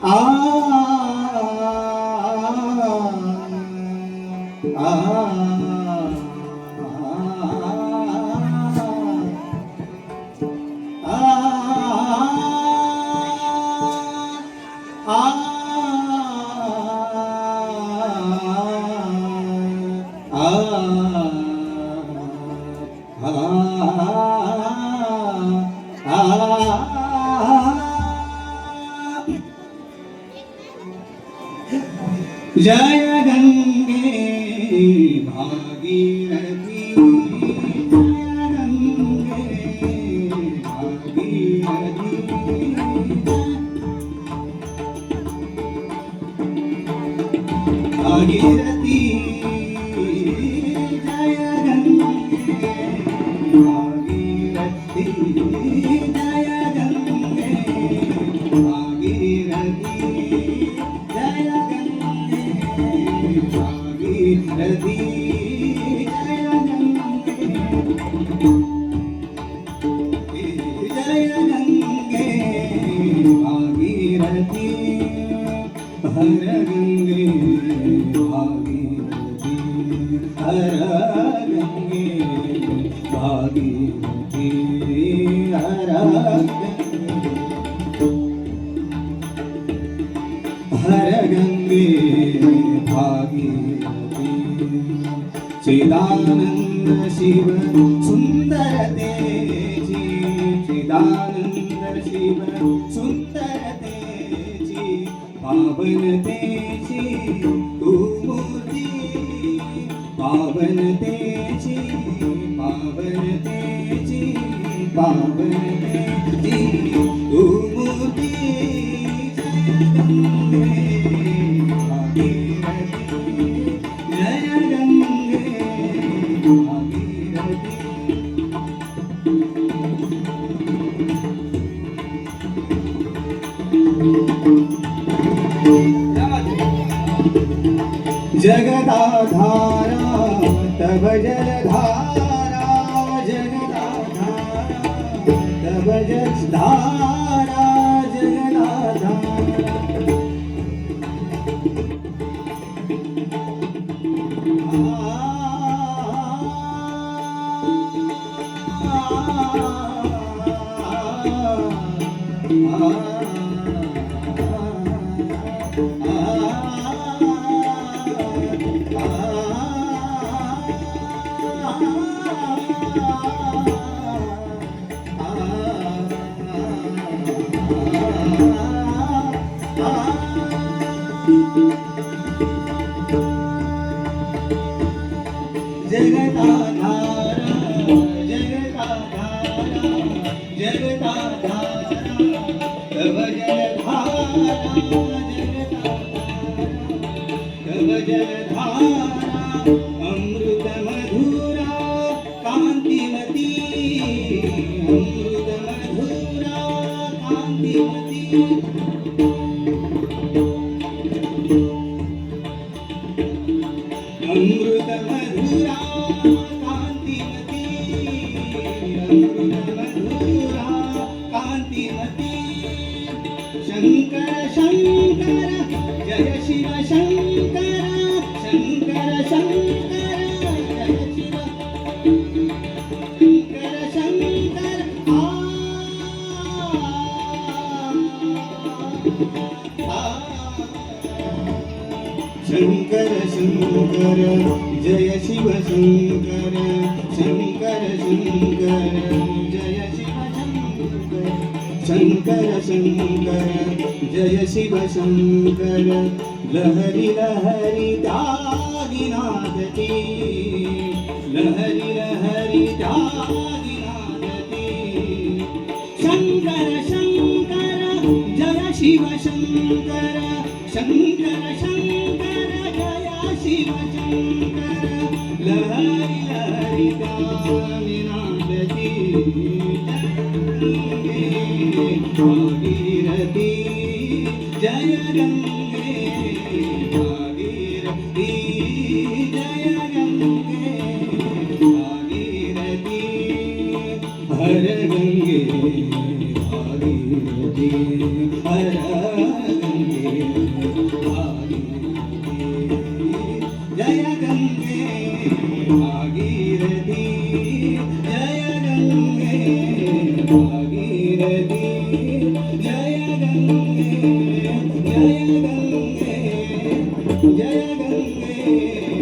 आ आ जय गंगे भागीरथी जय गंगे भागीरथी भागीरथी जय गंगे भागीरथी जय गंगे भागीरथी जय गंगे भागीरथी जय गंगे भागीरथी हर गंगे भागीरथी हर गंगे भागीरथी हर गंगे भागीरथी चिदानंद शिव सुंदर तेजी चिदानंद शिव सुंदर तेजी पावन तेजी तू मूर्ती पावन तेजी पावन तेजी पावन तेजी तू मूर्ती जय गंगे भागीरथी जगदाधारा तब जलधारा जगदाधारा तब जलधारा जगदाधारा अमृत मधुरा कांतिमती अमृत मधुरा कांतिमती अमृत मधुरा कांतिमती अमृत मधुरा कांतिमती शंकर शंकर जय शिव शंकर शंकर शंकर जय शिव शंकर शंकर शंकर शंकर जय शिव शंकर शंकर शंकर जय शिव शंकर शंकर जय शिव शंकर लहरी लहरी दागिनादती लहरी लहरी दागिनादती शंकर शंकर जय शिव शंकर शंकर शंकर जय शिव शंकर लहरी लहरी दागिनादती भागीरथी जय गंगे भागीरथी जय गंगे भागीरथी हर गंगे भागीरथी हर गंगे भागीरथी जय गंगे भागीरथी जय गंगे जय गंगे जय गंगे